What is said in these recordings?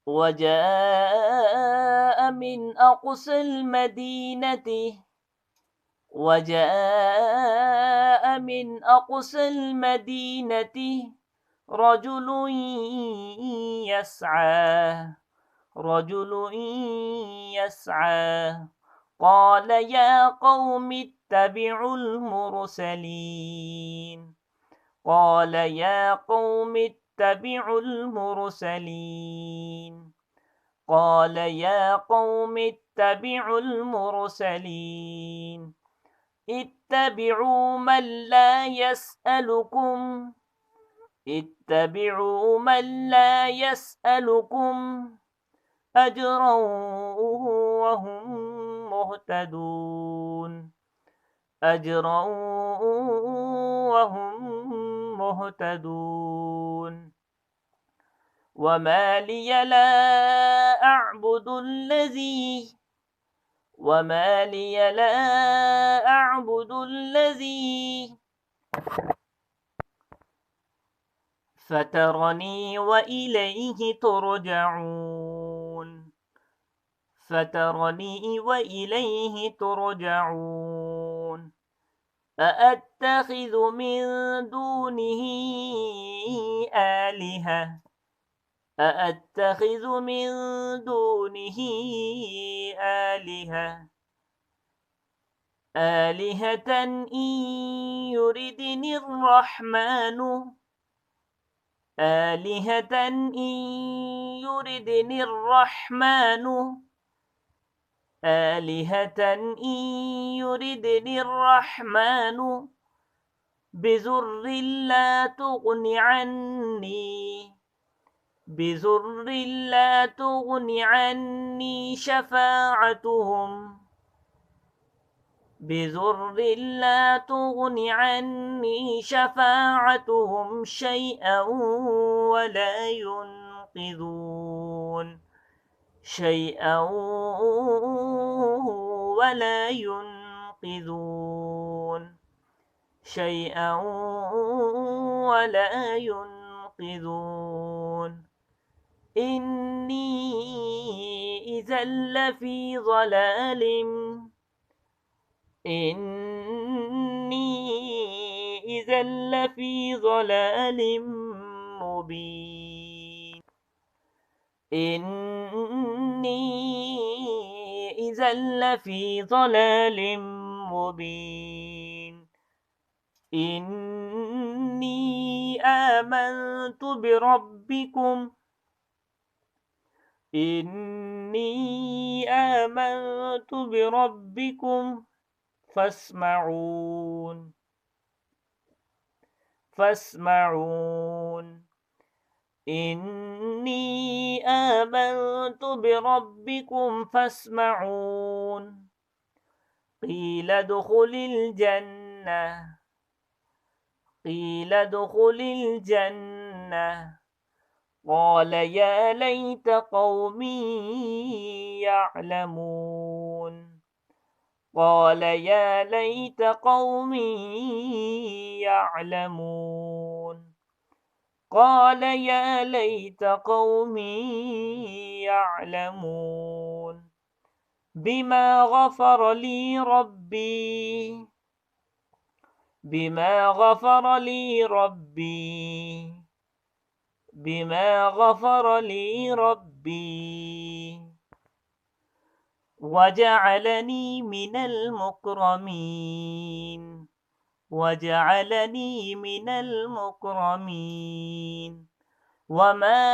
وجاء من أقصى المدينة وجاء من أقصى المدينة رجل يسعى رجل يسعى قال يا قوم اتبعوا المرسلين قال يا قوم اتبعوا المرسلين قال يا قوم اتبعوا المرسلين اتبعوا من لا يسألكم اتبعوا من لا يسألكم أجرا وهم مهتدون أجرا وهم مهتدون وما لي لا أعبد الذي وما لي لا أعبد الذي فترني وإليه ترجعون فترني وإليه ترجعون أأتخذ من دونه آلهة أأتخذ من دونه آلهة إن يردني الرحمن آلهة إن يردني الرحمن آلهة إن يردني الرحمن بضر لا تغن عني بضر لا تغن عني شفاعتهم بضر لا تغن عني شفاعتهم شيئا ولا ينقذون شيئا ولا ينقذون شيئا ولا ينقذون إني إذا لفي ضلال إني إذا لفي ضلال مبين إني إذا لفي ضلال مبين إني آمنت بربكم إني آمنت بربكم فاسمعون إني آمنت بربكم فاسمعون قيل ادخل الجنة قال يا ليت قومي يعلمون قال يا ليت قومي يعلمون قال يا ليت قومي يعلمون بما غفر لي ربي بما غفر لي ربي بما غفر لي ربي وجعلني من المكرمين وجعلني من المكرمين وما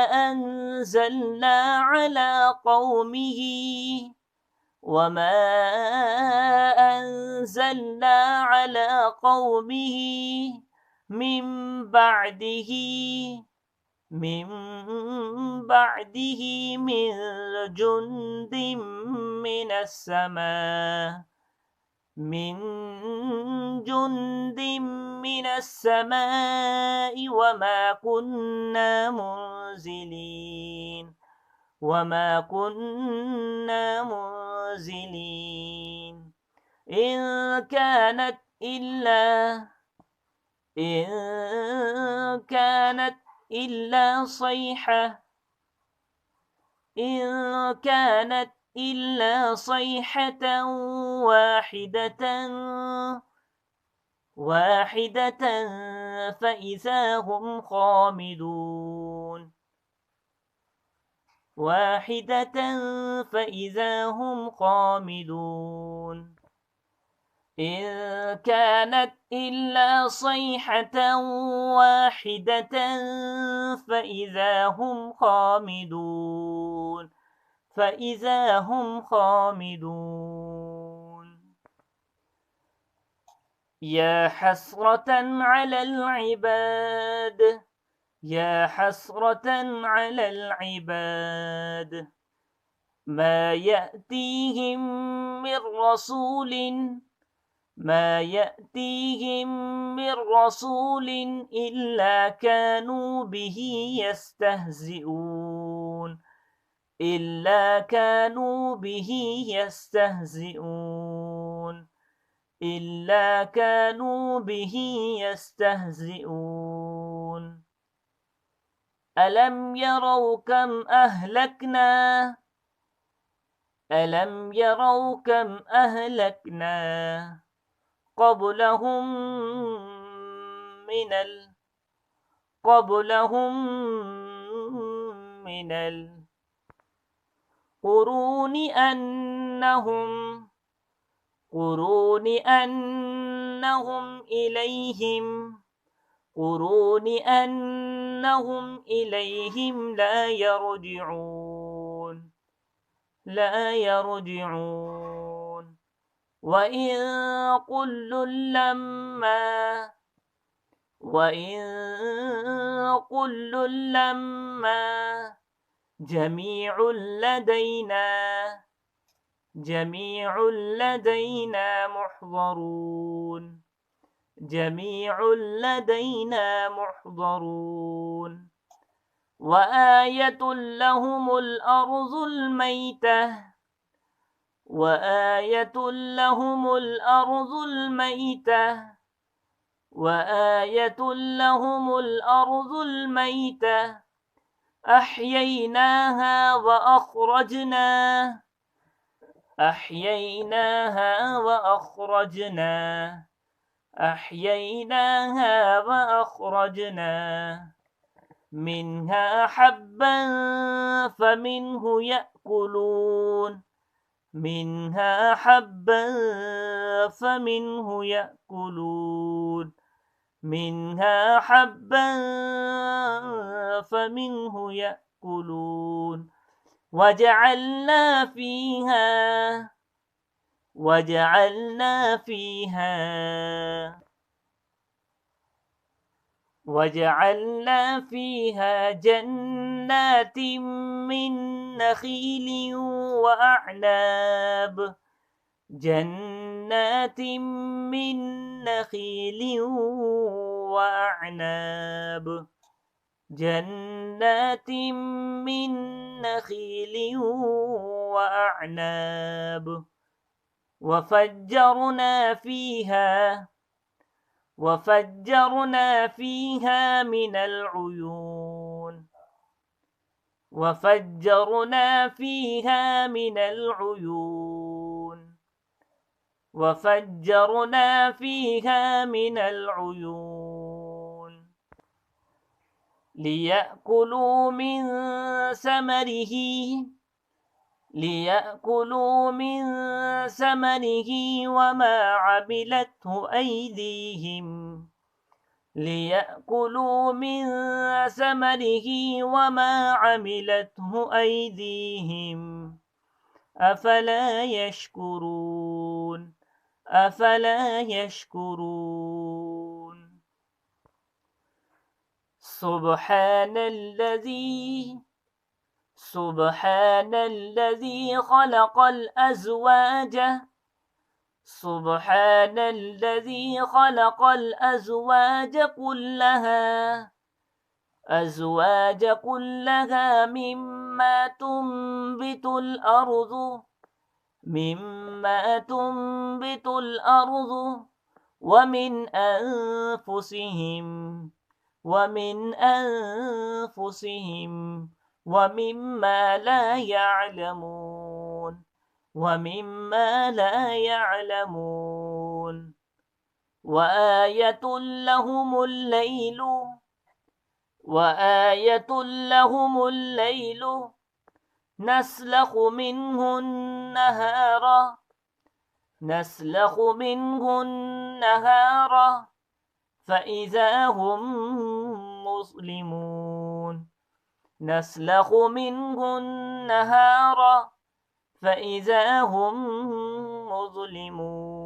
أنزلنا على قومه وما أنزلنا على قومه من بعده من جند من السماء من جند من السماء وما كنا منزلين وما كنا منزلين إن كانت إلا صيحة إن كانت إلا صيحة واحدة فإذا هم خامدون واحدة فإذا هم خامدون إن كانت إلا صيحة واحدة فإذا هم خامدون فإذا هم خامدون يا حسرة على العباد يا حسرة على العباد ما يأتيهم من رسول ما يأتيهم من رسول إلا كانوا به يستهزئون إلا كانوا به يستهزئون إلا كانوا به يستهزئون ألم يروا كم أهلكنا ألم يروا كم أهلكنا قبلهم قبلهم من القرون أنهم إليهم لا يرجعون وإن كل لما جميع لدينا محضرون وآية لهم الأرض الميتة أحييناها وأخرجنا منها حبا فمنه يأكلون وجعلنا فيها جنات من نخيل وأعناب وفجرنا فيها من العيون ليأكلوا من ثمره وما عملته أيديهم أفلا يشكرون سبحان الذي خلق الأزواج كلها مما تنبت الأرض ومن أنفسهم ومما لا يعلمون ومما لا يعلمون وآية لهم الليل نسلخ منه النهار فإذا هم مظلمون نسلخ منه النهار فإذا هم مظلمون